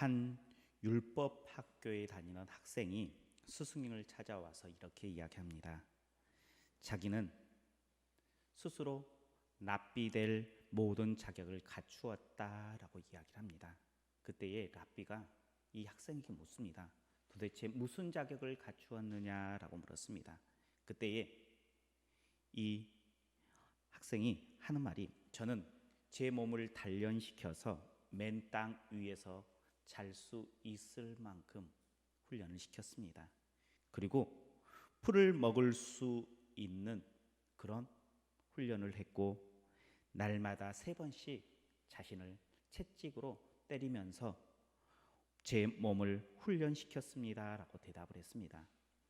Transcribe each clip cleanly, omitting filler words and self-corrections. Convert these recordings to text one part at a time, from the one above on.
한 율법 학교에 다니는 학생이 스승님을 찾아와서 이렇게 이야기합니다. 자기는 스스로 랍비될 모든 자격을 갖추었다라고 이야기를 합니다. 그때에 랍비가 이 학생에게 묻습니다. 도대체 무슨 자격을 갖추었느냐라고 물었습니다. 그때에 이 학생이 하는 말이, 저는 제 몸을 단련시켜서 맨 땅 위에서 잘 수 있을 만큼 훈련을 시켰습니다. 그리고 풀을 먹을 수 있는 그런 훈련을 했고, 날마다 3번씩 자신을 채찍으로 때리면서 제 몸을 훈련시켰습니다 라고 대답을 했습니다.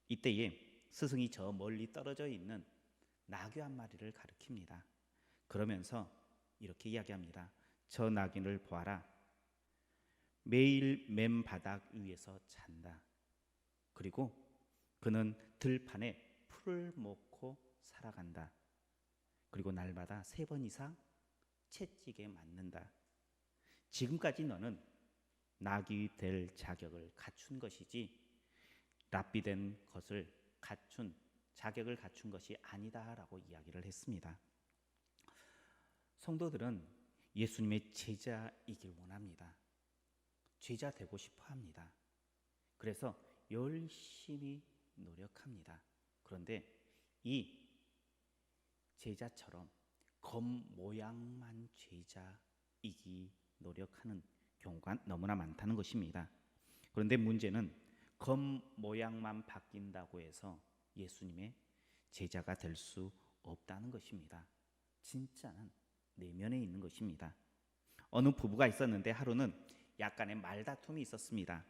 이때에 스승이 저 멀리 떨어져 있는 나귀 한 마리를 가리킵니다. 그러면서 이렇게 이야기합니다. 저 나귀를 보아라. 매일 맨바닥 위에서 잔다. 그리고 그는 들판에 풀을 먹고 살아간다. 그리고 날마다 3번 이상 채찍에 맞는다. 지금까지 너는 나귀 될 자격을 갖춘 것이지 랍비 된 것을 갖춘 자격을 갖춘 것이 아니다라고 이야기를 했습니다. 성도들은 예수님의 제자이길 원합니다. 제자 되고 싶어 합니다. 그래서 열심히 노력합니다. 그런데 이 제자처럼 겉모양만 제자이기 노력하는 경우가 너무나 많다는 것입니다. 그런데 문제는 겉모양만 바뀐다고 해서 예수님의 제자가 될 수 없다는 것입니다. 진짜는 내면에 있는 것입니다. 어느 부부가 있었는데 하루는 약간의 말다툼이 있었습니다.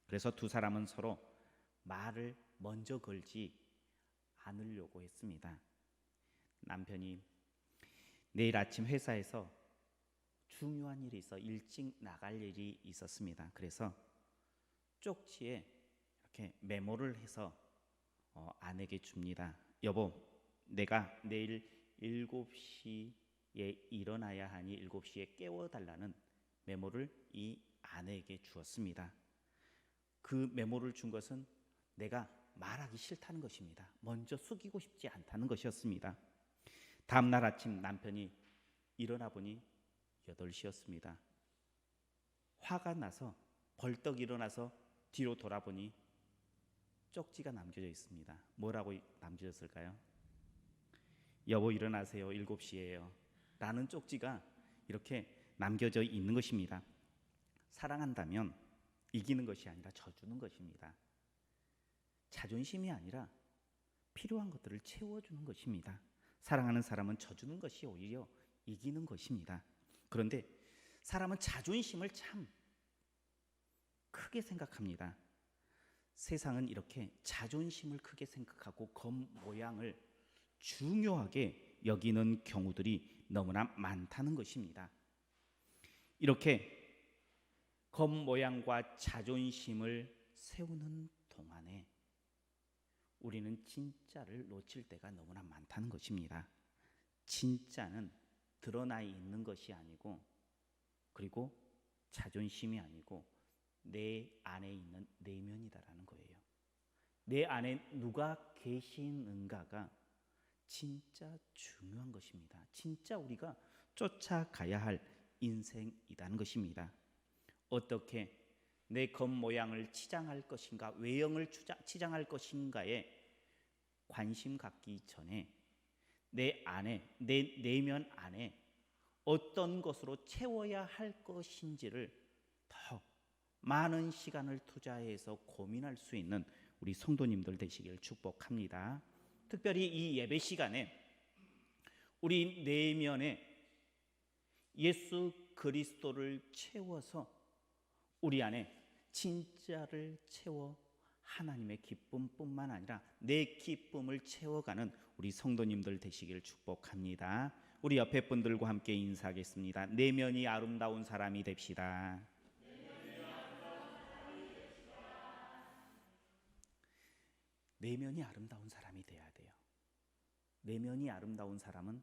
그래서 두 사람은 서로 말을 먼저 걸지 않으려고 했습니다. 남편이 내일 아침 회사에서 중요한 일이 있어 일찍 나갈 일이 있었습니다. 그래서 쪽지에 이렇게 메모를 해서 아내에게 줍니다. 여보, 내가 내일 7시에 일어나야 하니 7시에 깨워달라는 메모를 이 아내에게 주었습니다. 그 메모를 준 것은 내가 말하기 싫다는 것입니다. 먼저 숙이고 싶지 않다는 것이었습니다. 다음 날 아침 남편이 일어나 보니 8시였습니다. 화가 나서 벌떡 일어나서 뒤로 돌아보니 쪽지가 남겨져 있습니다. 뭐라고 남겨졌을까요? 여보 일어나세요. 7시예요. 라는 쪽지가 이렇게 남겨져 있는 것입니다. 사랑한다면 이기는 것이 아니라 져주는 것입니다. 자존심이 아니라 필요한 것들을 채워주는 것입니다. 사랑하는 사람은 져주는 것이 오히려 이기는 것입니다. 그런데 사람은 자존심을 참 크게 생각합니다. 세상은 이렇게 자존심을 크게 생각하고 겉모양을 중요하게 여기는 경우들이 너무나 많다는 것입니다. 이렇게 겉모양과 자존심을 세우는 동안에 우리는 진짜를 놓칠 때가 너무나 많다는 것입니다. 진짜는 드러나 있는 것이 아니고, 그리고 자존심이 아니고 내 안에 있는 내면이다라는 거예요. 내 안에 누가 계시는가가 진짜 중요한 것입니다. 진짜 우리가 쫓아가야 할 인생이라는 것입니다. 어떻게 내 겉모양을 치장할 것인가, 외형을 치장할 것인가에 관심 갖기 전에 내 안에, 내 내면 안에 어떤 것으로 채워야 할 것인지를 더 많은 시간을 투자해서 고민할 수 있는 우리 성도님들 되시길 축복합니다. 특별히 이 예배 시간에 우리 내면에 예수 그리스도를 채워서 우리 안에 진짜를 채워 하나님의 기쁨뿐만 아니라 내 기쁨을 채워가는 우리 성도님들 되시길 축복합니다. 우리 옆에 분들과 함께 인사하겠습니다. 내면이 아름다운 사람이 됩시다. 내면이 아름다운 사람이 돼야 돼요. 내면이 아름다운 사람은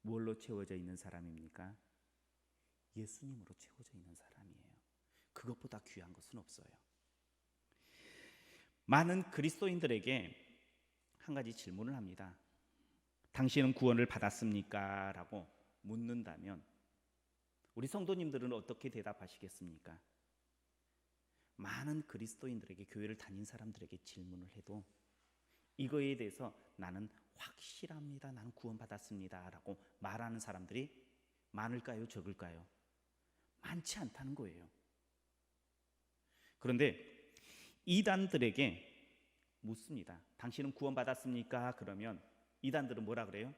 뭘로 채워져 있는 사람입니까? 예수님으로 채워져 있는 사람이에요. 그것보다 귀한 것은 없어요. 많은 그리스도인들에게 한 가지 질문을 합니다. 당신은 구원을 받았습니까? 라고 묻는다면 우리 성도님들은 어떻게 대답하시겠습니까? 많은 그리스도인들에게, 교회를 다닌 사람들에게 질문을 해도 이거에 대해서 나는 확실합니다, 나는 구원받았습니다 라고 말하는 사람들이 많을까요? 적을까요? 많지 않다는 거예요. 그런데 이단들에게 묻습니다. 당신은 구원받았습니까? 그러면 이단들은 뭐라 그래요?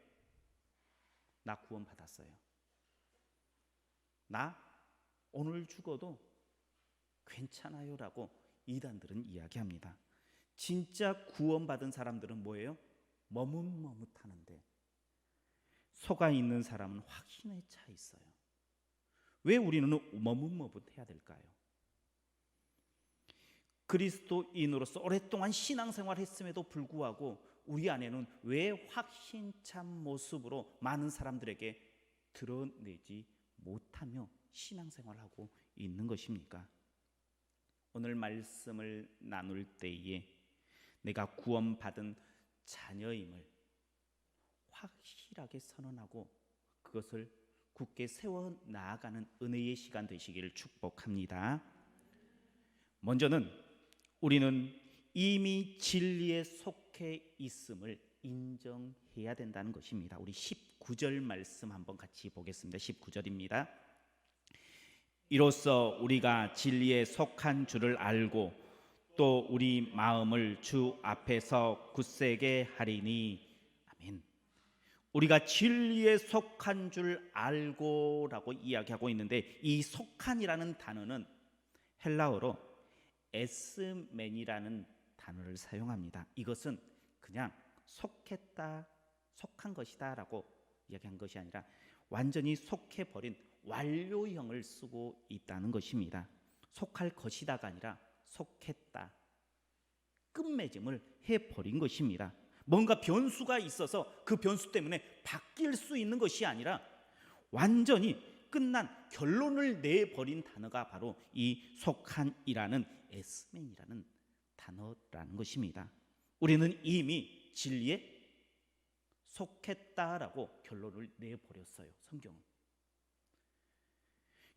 나 구원받았어요. 나 오늘 죽어도 괜찮아요 라고 이단들은 이야기합니다. 진짜 구원받은 사람들은 뭐예요? 머뭇머뭇하는데 속아 있는 사람은 확신에 차 있어요. 왜 우리는 머뭇머뭇해야 될까요? 그리스도인으로서 오랫동안 신앙생활을 했음에도 불구하고 우리 안에는 왜 확신찬 모습으로 많은 사람들에게 드러내지 못하며 신앙생활을 하고 있는 것입니까? 오늘 말씀을 나눌 때에 내가 구원받은 자녀임을 확실하게 선언하고 그것을 굳게 세워 나아가는 은혜의 시간 되시기를 축복합니다. 먼저는 우리는 이미 진리에 속해 있음을 인정해야 된다는 것입니다. 우리 19절 말씀 한번 같이 보겠습니다. 19절입니다. 이로써 우리가 진리에 속한 줄을 알고 또 우리 마음을 주 앞에서 굳세게 하리니. 아멘. 우리가 진리에 속한 줄 알고 라고 이야기하고 있는데 이 속한이라는 단어는 헬라어로 에스멘이라는 단어를 사용합니다. 이것은 그냥 속했다, 속한 것이다 라고 이야기한 것이 아니라 완전히 속해버린 완료형을 쓰고 있다는 것입니다. 속할 것이다가 아니라 속했다, 끝맺음을 해버린 것입니다. 뭔가 변수가 있어서 그 변수 때문에 바뀔 수 있는 것이 아니라 완전히 끝난 결론을 내버린 단어가 바로 이 속한이라는 에스멘이라는 단어라는 것입니다. 우리는 이미 진리에 속했다라고 결론을 내버렸어요. 성경은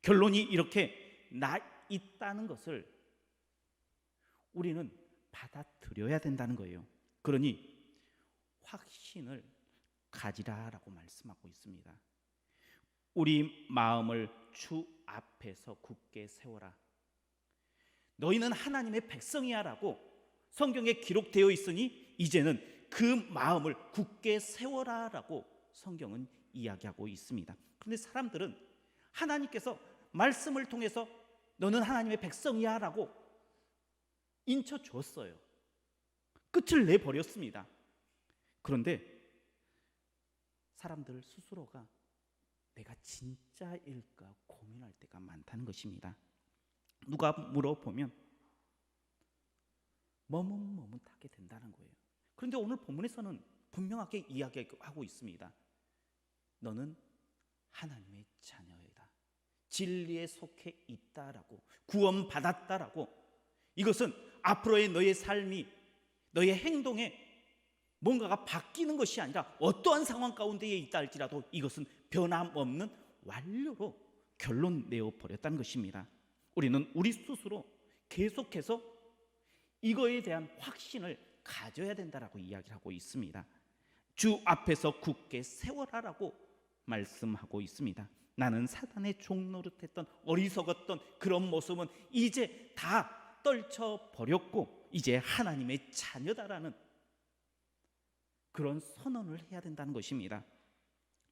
결론이 이렇게 나 있다는 것을 우리는 받아들여야 된다는 거예요. 그러니 확신을 가지라라고 말씀하고 있습니다. 우리 마음을 주 앞에서 굳게 세워라. 너희는 하나님의 백성이야 라고 성경에 기록되어 있으니 이제는 그 마음을 굳게 세워라 라고 성경은 이야기하고 있습니다. 그런데 사람들은 하나님께서 말씀을 통해서 너는 하나님의 백성이야 라고 인쳐 줬어요. 끝을 내버렸습니다. 그런데 사람들 스스로가 내가 진짜일까 고민할 때가 많다는 것입니다. 누가 물어보면 머뭇머뭇하게 된다는 거예요. 그런데 오늘 본문에서는 분명하게 이야기하고 있습니다. 너는 하나님의 자녀이다. 진리에 속해 있다라고, 구원받았다라고. 이것은 앞으로의 너의 삶이, 너의 행동에 뭔가가 바뀌는 것이 아니라 어떠한 상황 가운데에 있다 할지라도 이것은 변함없는 완료로 결론 내어버렸다는 것입니다. 우리는 우리 스스로 계속해서 이거에 대한 확신을 가져야 된다라고 이야기를 하고 있습니다. 주 앞에서 굳게 세워라라고 말씀하고 있습니다. 나는 사단의 종노릇했던 어리석었던 그런 모습은 이제 다 떨쳐버렸고 이제 하나님의 자녀다라는 그런 선언을 해야 된다는 것입니다.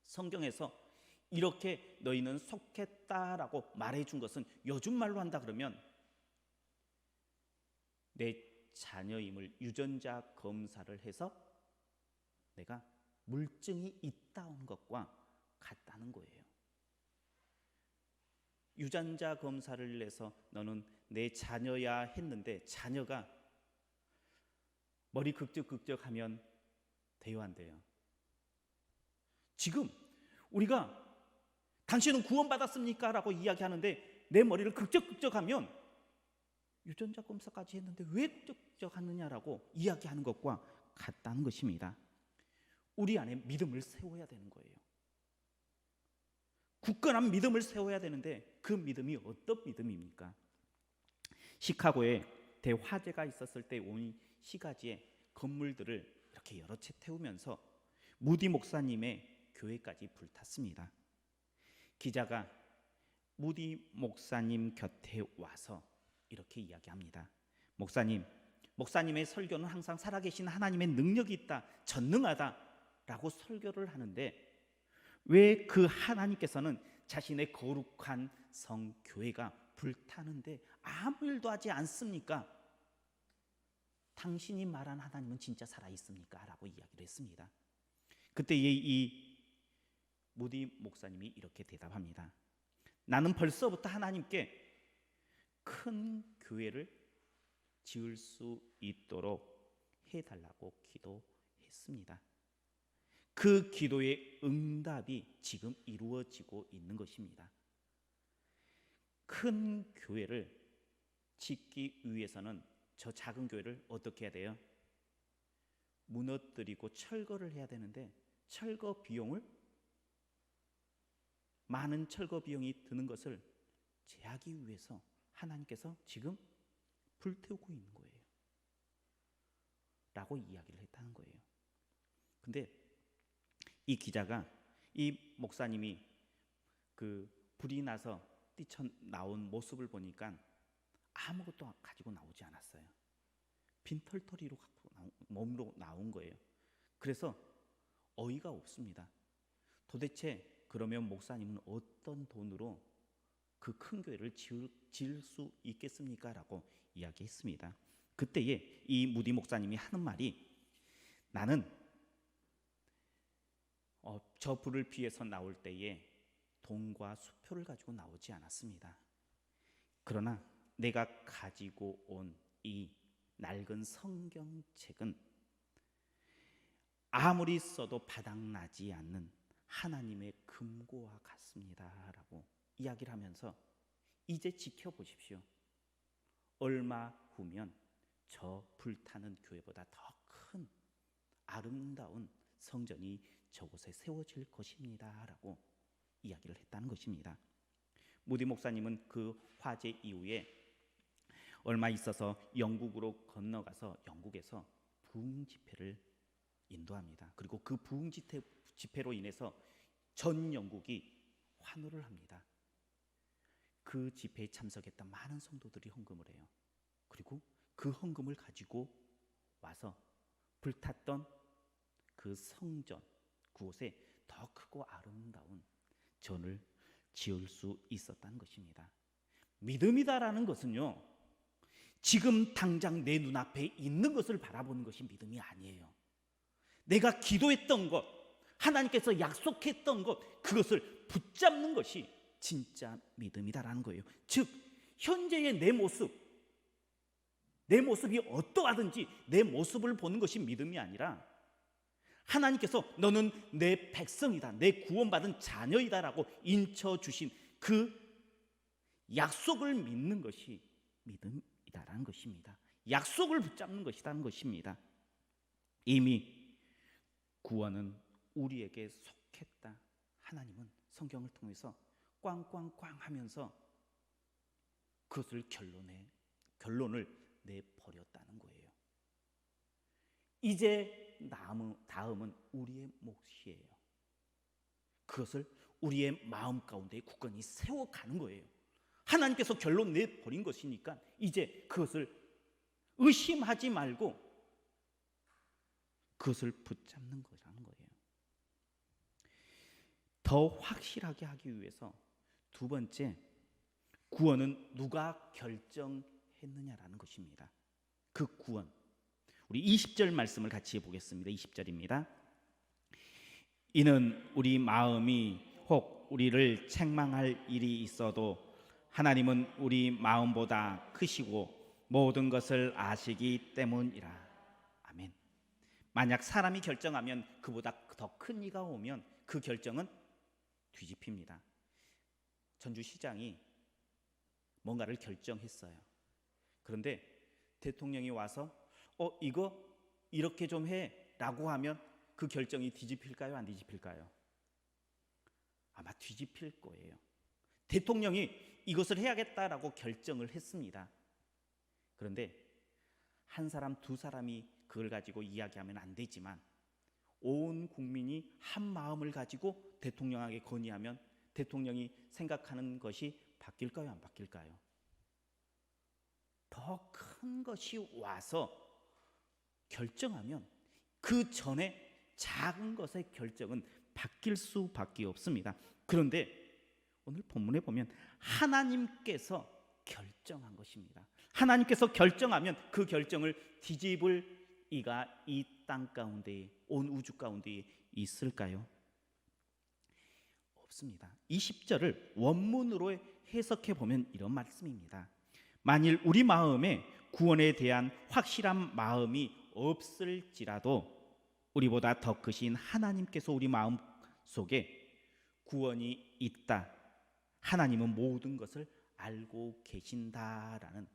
성경에서 이렇게 너희는 속했다라고 말해준 것은 요즘 말로 한다 그러면 내 자녀임을 유전자 검사를 해서 내가 물증이 있다는 것과 같다는 거예요. 유전자 검사를 해서 너는 내 자녀야 했는데 자녀가 머리 극적극적하면 돼요, 안 돼요? 지금 우리가 당신은 구원받았습니까? 라고 이야기하는데 내 머리를 극적극적하면 유전자 검사까지 했는데 왜 극적극적하느냐라고 이야기하는 것과 같다는 것입니다. 우리 안에 믿음을 세워야 되는 거예요. 굳건한 믿음을 세워야 되는데 그 믿음이 어떤 믿음입니까? 시카고에 대화재가 있었을 때 온 시가지의 건물들을 이렇게 여러 채 태우면서 무디 목사님의 교회까지 불탔습니다. 기자가 무디 목사님 곁에 와서 이렇게 이야기합니다. 목사님의 설교는 항상 살아계신 하나님의 능력이 있다, 전능하다라고 설교를 하는데 왜 그 하나님께서는 자신의 거룩한 성교회가 불타는데 아무 일도 하지 않습니까? 당신이 말한 하나님은 진짜 살아있습니까? 라고 이야기를 했습니다. 그때 이 무디 목사님이 이렇게 대답합니다. 나는 벌써부터 하나님께 큰 교회를 지을 수 있도록 해달라고 기도했습니다. 그 기도의 응답이 지금 이루어지고 있는 것입니다. 큰 교회를 짓기 위해서는 저 작은 교회를 어떻게 해야 돼요? 무너뜨리고 철거를 해야 되는데 철거 비용을 많은 철거 비용이 드는 것을 제하기 위해서 하나님께서 지금 불태우고 있는 거예요. 라고 이야기를 했다는 거예요. 근데 이 기자가 이 목사님이 그 불이 나서 뛰쳐나온 모습을 보니까 아무것도 가지고 나오지 않았어요. 빈털터리로 몸으로 나온 거예요. 그래서 어이가 없습니다. 도대체 그러면 목사님은 어떤 돈으로 그 큰 교회를 지을 수 있겠습니까? 라고 이야기했습니다. 그때에 이 무디 목사님이 하는 말이 나는 저 불을 피해서 나올 때에 돈과 수표를 가지고 나오지 않았습니다. 그러나 내가 가지고 온 이 낡은 성경책은 아무리 써도 바닥나지 않는 하나님의 금고와 같습니다 라고 이야기를 하면서 이제 지켜보십시오. 얼마 후면 저 불타는 교회보다 더 큰 아름다운 성전이 저곳에 세워질 것입니다 라고 이야기를 했다는 것입니다. 무디 목사님은 그 화재 이후에 얼마 있어서 영국으로 건너가서 영국에서 부흥 집회를 인도합니다. 그리고 그 부흥 집회로 인해서 전 영국이 환호를 합니다. 그 집회에 참석했던 많은 성도들이 헌금을 해요. 그리고 그 헌금을 가지고 와서 불탔던 그 성전, 그곳에 더 크고 아름다운 전을 지을 수 있었다는 것입니다. 믿음이다라는 것은요, 지금 당장 내 눈앞에 있는 것을 바라보는 것이 믿음이 아니에요. 내가 기도했던 것, 하나님께서 약속했던 것, 그것을 붙잡는 것이 진짜 믿음이다라는 거예요. 즉 현재의 내 모습이 어떠하든지 내 모습을 보는 것이 믿음이 아니라 하나님께서 너는 내 백성이다, 내 구원받은 자녀이다라고 인쳐주신 그 약속을 믿는 것이 믿음이다라는 것입니다. 약속을 붙잡는 것이라는 것입니다. 이미 구원은 우리에게 속했다. 하나님은 성경을 통해서 꽝꽝꽝 하면서 그것을 결론을 내버렸다는 거예요. 이제 다음은 우리의 몫이에요. 그것을 우리의 마음 가운데 굳건히 세워가는 거예요. 하나님께서 결론 내버린 것이니까 이제 그것을 의심하지 말고 그것을 붙잡는 거라는 거예요. 더 확실하게 하기 위해서 두 번째, 구원은 누가 결정했느냐라는 것입니다. 그 구원, 우리 20절 말씀을 같이 보겠습니다. 20절입니다. 이는 우리 마음이 혹 우리를 책망할 일이 있어도 하나님은 우리 마음보다 크시고 모든 것을 아시기 때문이라. 아멘. 만약 사람이 결정하면 그보다 더 큰 이가 오면 그 결정은 뒤집힙니다. 전주시장이 뭔가를 결정했어요. 그런데 대통령이 와서 이거 이렇게 좀 해라고 하면 그 결정이 뒤집힐까요? 안 뒤집힐까요? 아마 뒤집힐 거예요. 대통령이 이것을 해야겠다라고 결정을 했습니다. 그런데 한 사람, 두 사람이 그걸 가지고 이야기하면 안 되지만 온 국민이 한 마음을 가지고 대통령에게 건의하면 대통령이 생각하는 것이 바뀔까요? 안 바뀔까요? 더 큰 것이 와서 결정하면 그 전에 작은 것의 결정은 바뀔 수밖에 없습니다. 그런데 오늘 본문에 보면 하나님께서 결정한 것입니다. 하나님께서 결정하면 그 결정을 뒤집을 이가 이 땅 가운데, 온 우주 가운데 있을까요? 없습니다. 20절을 원문으로 해석해 보면 이런 말씀입니다. 만일 우리 마음에 구원에 대한 확실한 마음이 없을지라도 우리보다 더 크신 하나님께서 우리 마음 속에 구원이 있다. 하나님은 모든 것을 알고 계신다라는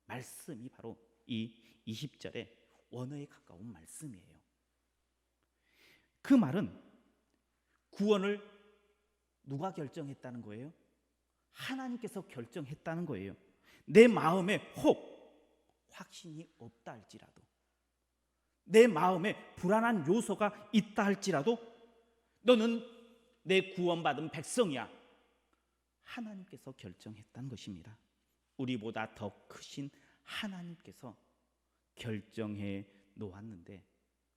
말씀이 바로 이 20절의 원어에 가까운 말씀이에요. 그 말은 구원을 누가 결정했다는 거예요? 하나님께서 결정했다는 거예요. 내 마음에 혹 확신이 없다 할지라도, 내 마음에 불안한 요소가 있다 할지라도 너는 내 구원받은 백성이야. 하나님께서 결정했다는 것입니다. 우리보다 더 크신 하나님께서 결정해 놓았는데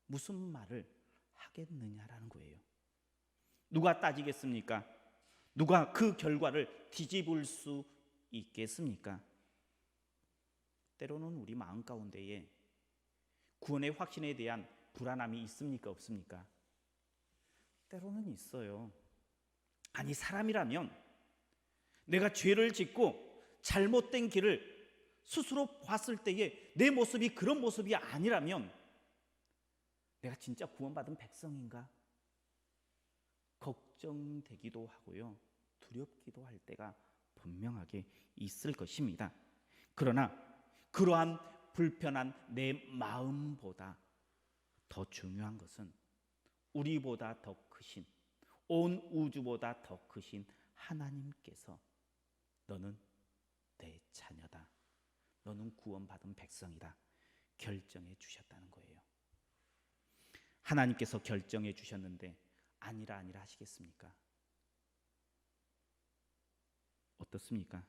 무슨 말을 하겠느냐라는 거예요. 누가 따지겠습니까? 누가 그 결과를 뒤집을 수 있겠습니까? 때로는 우리 마음 가운데에 구원의 확신에 대한 불안함이 있습니까? 없습니까? 때로는 있어요. 아니, 사람이라면 내가 죄를 짓고 잘못된 길을 스스로 봤을 때에 내 모습이 그런 모습이 아니라면 내가 진짜 구원받은 백성인가? 걱정되기도 하고요, 두렵기도 할 때가 분명하게 있을 것입니다. 그러나 그러한 불편한 내 마음보다 더 중요한 것은 우리보다 더 크신, 온 우주보다 더 크신 하나님께서 너는 내 자녀다, 너는 구원받은 백성이다 결정해 주셨다는 거예요. 하나님께서 결정해 주셨는데 아니라 하시겠습니까? 어떻습니까?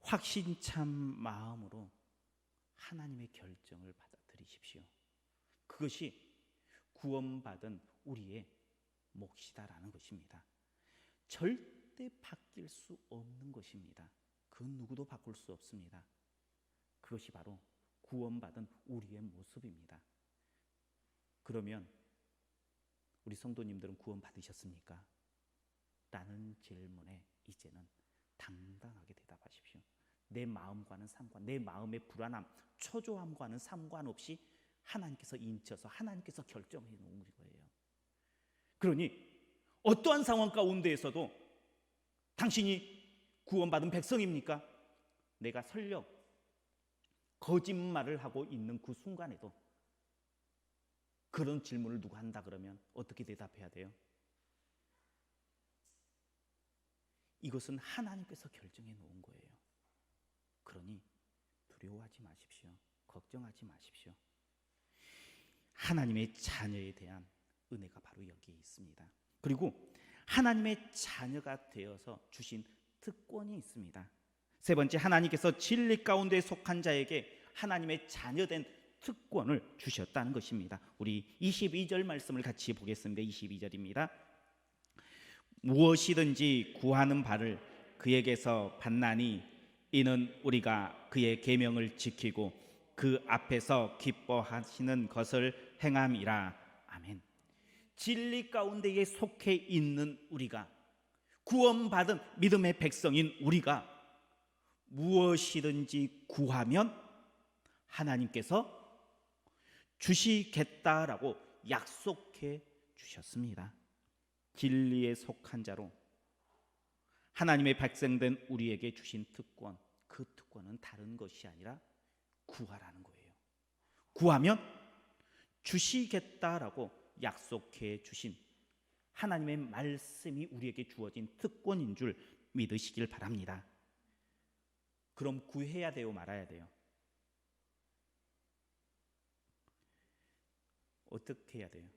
확신찬 마음으로 하나님의 결정을 받아들이십시오. 그것이 구원받은 우리의 몫이다라는 것입니다. 절대 바뀔 수 없는 것입니다. 그 누구도 바꿀 수 없습니다. 그것이 바로 구원받은 우리의 모습입니다. 그러면 우리 성도님들은 구원 받으셨습니까? 라는 질문에 이제는 당당하게 대답하십시오. 내 마음과는 내 마음의 불안함, 초조함과는 상관없이 하나님께서 인쳐서 하나님께서 결정해 놓은 거예요. 그러니 어떠한 상황 가운데에서도 당신이 구원받은 백성입니까? 내가 설령 거짓말을 하고 있는 그 순간에도 그런 질문을 누가 한다 그러면 어떻게 대답해야 돼요? 이것은 하나님께서 결정해 놓은 거예요. 그러니 두려워하지 마십시오. 걱정하지 마십시오. 하나님의 자녀에 대한 은혜가 바로 여기에 있습니다. 그리고 하나님의 자녀가 되어서 주신 특권이 있습니다. 세 번째, 하나님께서 진리 가운데 속한 자에게 하나님의 자녀된 특권을 주셨다는 것입니다. 우리 22절 말씀을 같이 보겠습니다. 22절입니다. 무엇이든지 구하는 바를 그에게서 받나니 이는 우리가 그의 계명을 지키고 그 앞에서 기뻐하시는 것을 행함이라. 아멘. 진리 가운데에 속해 있는 우리가, 구원받은 믿음의 백성인 우리가 무엇이든지 구하면 하나님께서 주시겠다라고 약속해 주셨습니다. 진리에 속한 자로 하나님의 백성된 우리에게 주신 특권, 그 특권은 다른 것이 아니라 구하라는 거예요. 구하면 주시겠다라고 약속해 주신 하나님의 말씀이 우리에게 주어진 특권인 줄 믿으시길 바랍니다. 그럼 구해야 돼요, 말아야 돼요? 어떻게 해야 돼요?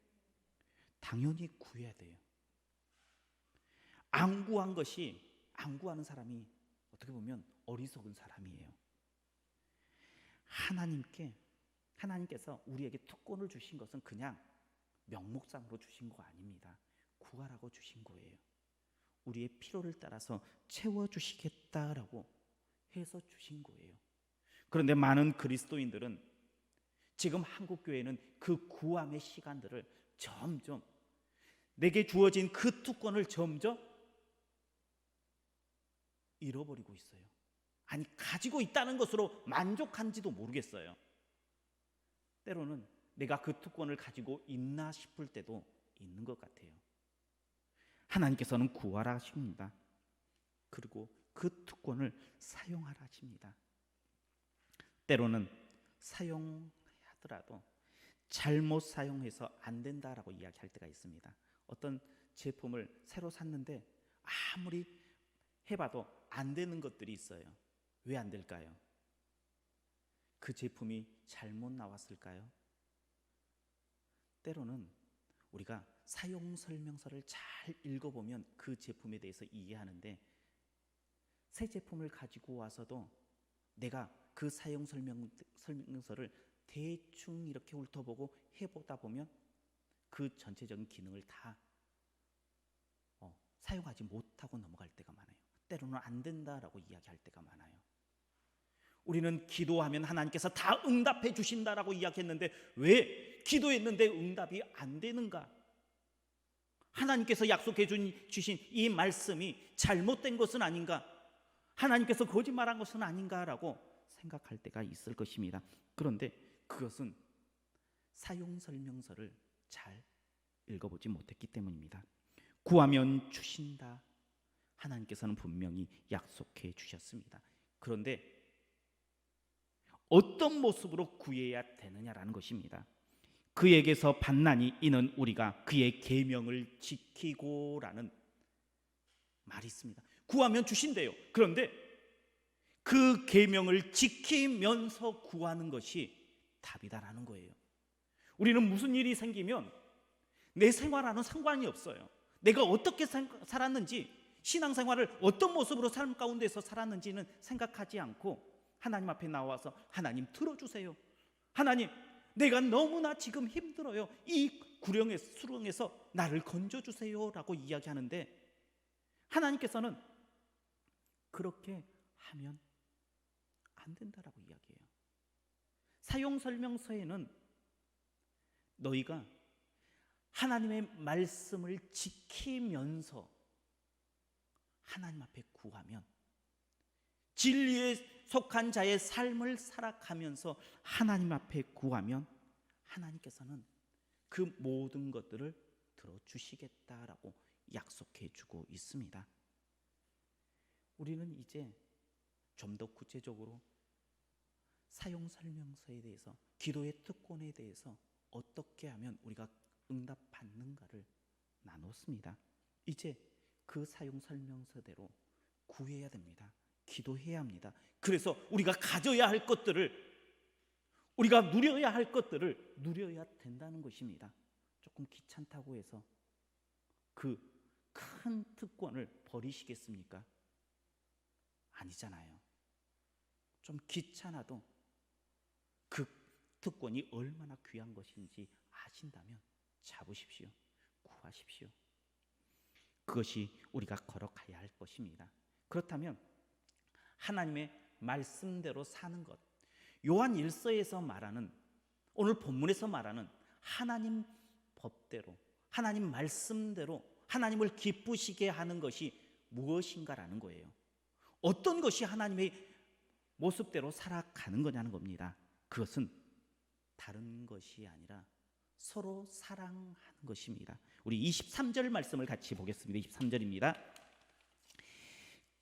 당연히 구해야 돼요. 안 구하는 사람이 어떻게 보면 어리석은 사람이에요. 하나님께서 우리에게 특권을 주신 것은 그냥 명목상으로 주신 거 아닙니다. 구하라고 주신 거예요. 우리의 필요를 따라서 채워주시겠다라고 해서 주신 거예요. 그런데 많은 그리스도인들은 지금 한국교회는 그 구함의 시간들을 점점, 내게 주어진 그 특권을 점점 잃어버리고 있어요. 아니, 가지고 있다는 것으로 만족한지도 모르겠어요. 때로는 내가 그 특권을 가지고 있나 싶을 때도 있는 것 같아요. 하나님께서는 구하라 하십니다. 그리고 그 특권을 사용하라 하십니다. 때로는 사용하더라도 잘못 사용해서 안 된다라고 이야기할 때가 있습니다. 어떤 제품을 새로 샀는데 아무리 해봐도 안 되는 것들이 있어요. 왜 안 될까요? 그 제품이 잘못 나왔을까요? 때로는 우리가 사용 설명서를 잘 읽어보면 그 제품에 대해서 이해하는데, 새 제품을 가지고 와서도 내가 그 사용 설명서를 대충 이렇게 훑어보고 해보다 보면 그 전체적인 기능을 다 사용하지 못하고 넘어갈 때가 많아요. 때로는 안 된다라고 이야기할 때가 많아요. 우리는 기도하면 하나님께서 다 응답해 주신다라고 이야기했는데 왜 기도했는데 응답이 안 되는가? 하나님께서 약속해 주신 이 말씀이 잘못된 것은 아닌가? 하나님께서 거짓말한 것은 아닌가라고 생각할 때가 있을 것입니다. 그런데 그것은 사용 설명서를 잘 읽어보지 못했기 때문입니다. 구하면 주신다. 하나님께서는 분명히 약속해 주셨습니다. 그런데 어떤 모습으로 구해야 되느냐라는 것입니다. 그에게서 받나니 이는 우리가 그의 계명을 지키고라는 말이 있습니다. 구하면 주신대요. 그런데 그 계명을 지키면서 구하는 것이 답이다라는 거예요. 우리는 무슨 일이 생기면 내 생활하는 상관이 없어요. 내가 어떻게 살았는지, 신앙생활을 어떤 모습으로 삶 가운데서 살았는지는 생각하지 않고 하나님 앞에 나와서 하나님 들어주세요. 하나님, 내가 너무나 지금 힘들어요. 이 수렁에서 나를 건져주세요라고 이야기하는데, 하나님께서는 그렇게 하면 안 된다라고 이야기해요. 사용 설명서에는 너희가 하나님의 말씀을 지키면서 하나님 앞에 구하면, 진리에 속한 자의 삶을 살아가면서 하나님 앞에 구하면 하나님께서는 그 모든 것들을 들어주시겠다라고 약속해 주고 있습니다. 우리는 이제 좀 더 구체적으로 사용 설명서에 대해서, 기도의 특권에 대해서 어떻게 하면 우리가 응답받는가를 나눴습니다. 이제 그 사용 설명서대로 구해야 됩니다. 기도해야 합니다. 그래서 우리가 가져야 할 것들을, 우리가 누려야 할 것들을 누려야 된다는 것입니다. 조금 귀찮다고 해서 그 큰 특권을 버리시겠습니까? 아니잖아요. 좀 귀찮아도 그 특권이 얼마나 귀한 것인지 아신다면 잡으십시오. 구하십시오. 그것이 우리가 걸어가야 할 것입니다. 그렇다면 하나님의 말씀대로 사는 것, 요한 1서에서 말하는, 오늘 본문에서 말하는 하나님 법대로, 하나님 말씀대로 하나님을 기쁘시게 하는 것이 무엇인가라는 거예요. 어떤 것이 하나님의 모습대로 살아가는 거냐는 겁니다. 그것은 다른 것이 아니라 서로 사랑하는 것입니다. 우리 23절 말씀을 같이 보겠습니다. 23절입니다.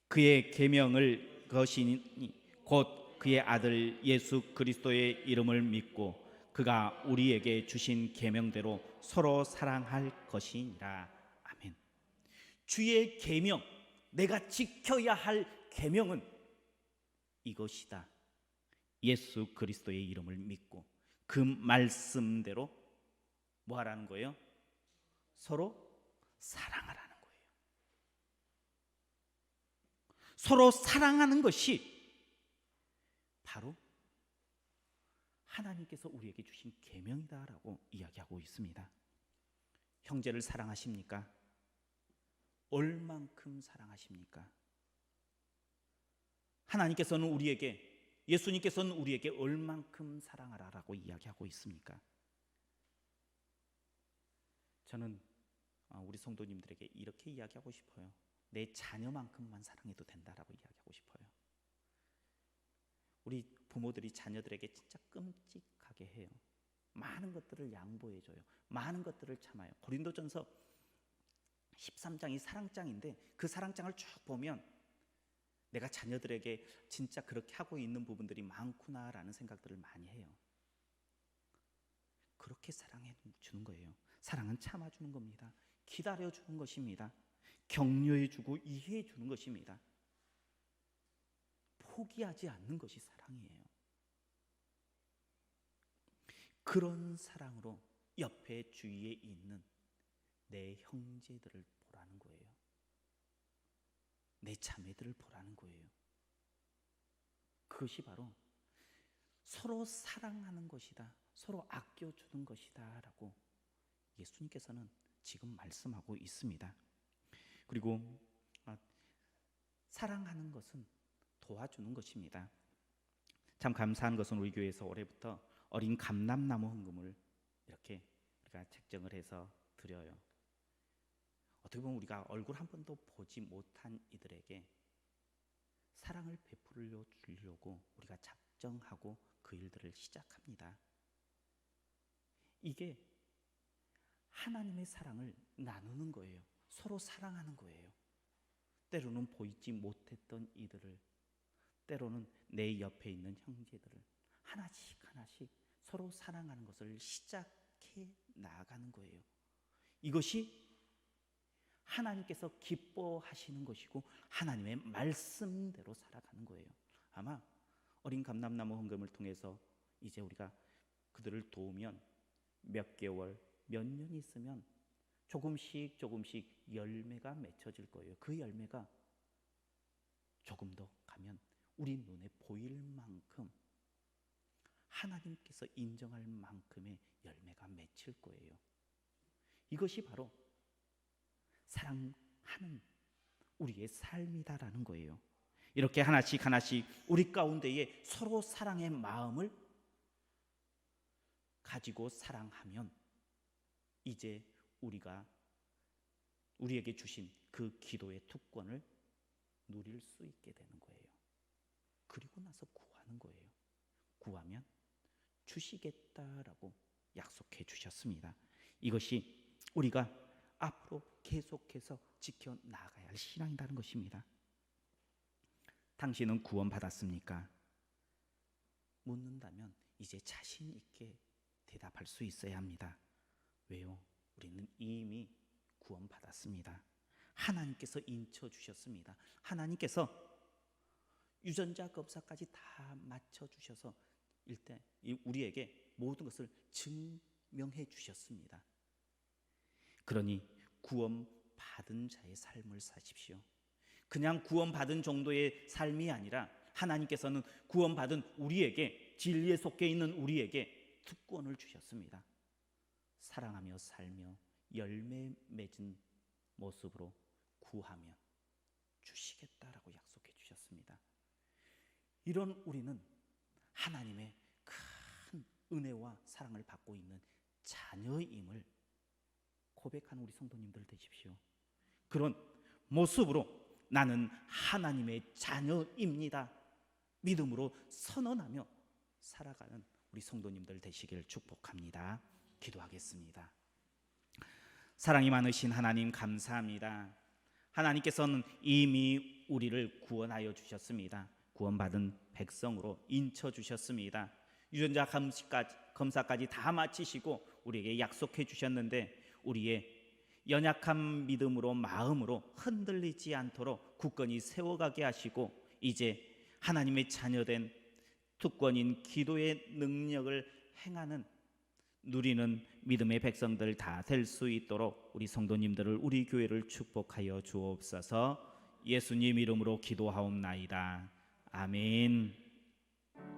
그의 계명을 거시니 곧 그의 아들 예수 그리스도의 이름을 믿고 그가 우리에게 주신 계명대로 서로 사랑할 것이니라. 아멘. 주의 계명, 내가 지켜야 할 계명은 이것이다. 예수 그리스도의 이름을 믿고 그 말씀대로 뭐 하라는 거예요? 서로 사랑하라는 거예요. 서로 사랑하는 것이 바로 하나님께서 우리에게 주신 계명이다라고 이야기하고 있습니다. 형제를 사랑하십니까? 얼만큼 사랑하십니까? 하나님께서는 우리에게, 예수님께서는 우리에게 얼만큼 사랑하라라고 이야기하고 있습니까? 저는 우리 성도님들에게 이렇게 이야기하고 싶어요. 내 자녀만큼만 사랑해도 된다라고 이야기하고 싶어요. 우리 부모들이 자녀들에게 진짜 끔찍하게 해요. 많은 것들을 양보해줘요. 많은 것들을 참아요. 고린도전서 13장이 사랑장인데 그 사랑장을 쭉 보면 내가 자녀들에게 진짜 그렇게 하고 있는 부분들이 많구나라는 생각들을 많이 해요. 그렇게 사랑해 주는 거예요. 사랑은 참아주는 겁니다. 기다려주는 것입니다. 격려해주고 이해해주는 것입니다. 포기하지 않는 것이 사랑이에요. 그런 사랑으로 옆에 주위에 있는 내 형제들을 보라는 거예요. 내 자매들을 보라는 거예요. 그것이 바로 서로 사랑하는 것이다. 서로 아껴주는 것이다 라고 예수님께서는 지금 말씀하고 있습니다. 그리고 사랑하는 것은 도와주는 것입니다. 참 감사한 것은 우리 교회에서 올해부터 어린 감람나무 헌금을 이렇게 우리가 책정을 해서 드려요. 어떻게 보면 우리가 얼굴 한 번도 보지 못한 이들에게 사랑을 베풀려 주려고 우리가 작정하고 그 일들을 시작합니다. 이게 하나님의 사랑을 나누는 거예요. 서로 사랑하는 거예요. 때로는 보이지 못했던 이들을, 때로는 내 옆에 있는 형제들을 하나씩 하나씩 서로 사랑하는 것을 시작해 나아가는 거예요. 이것이 하나님께서 기뻐하시는 것이고 하나님의 말씀대로 살아가는 거예요. 아마 어린 감람나무 헌금을 통해서 이제 우리가 그들을 도우면 몇 개월, 몇 년이 있으면 조금씩 열매가 맺혀질 거예요. 그 열매가 조금 더 가면 우리 눈에 보일 만큼 하나님께서 인정할 만큼의 열매가 맺힐 거예요. 이것이 바로 사랑하는 우리의 삶이다라는 거예요. 이렇게 하나씩 하나씩 우리 가운데에 서로 사랑의 마음을 가지고 사랑하면 이제 우리에게 주신 그 기도의 특권을 누릴 수 있게 되는 거예요. 그리고 나서 구하는 거예요. 구하면 주시겠다라고 약속해 주셨습니다. 이것이 우리가 앞으로 계속해서 지켜나가야 할 신앙이라는 것입니다. 당신은 구원받았습니까? 묻는다면 이제 자신 있게 대답할 수 있어야 합니다. 왜요? 우리는 이미 구원받았습니다. 하나님께서 인쳐주셨습니다. 하나님께서 유전자 검사까지 다 맞춰주셔서 일단 우리에게 모든 것을 증명해 주셨습니다. 그러니 구원받은 자의 삶을 사십시오. 그냥 구원받은 정도의 삶이 아니라 하나님께서는 구원받은 우리에게, 진리에 속해 있는 우리에게 특권을 주셨습니다. 사랑하며 살며 열매 맺은 모습으로 구하면 주시겠다라고 약속해 주셨습니다. 이런 우리는 하나님의 큰 은혜와 사랑을 받고 있는 자녀임을 고백하는 우리 성도님들 되십시오. 그런 모습으로 나는 하나님의 자녀입니다. 믿음으로 선언하며 살아가는 우리 성도님들 되시기를 축복합니다. 기도하겠습니다. 사랑이 많으신 하나님 감사합니다. 하나님께서는 이미 우리를 구원하여 주셨습니다. 구원받은 백성으로 인쳐 주셨습니다. 유전자 검사까지 다 마치시고 우리에게 약속해 주셨는데 우리의 연약한 믿음으로 마음으로 흔들리지 않도록 굳건히 세워가게 하시고 이제 하나님의 자녀된 특권인 기도의 능력을 행하는 누리는 믿음의 백성들 다 될 수 있도록 우리 성도님들을 우리 교회를 축복하여 주옵소서. 예수님 이름으로 기도하옵나이다. 아멘.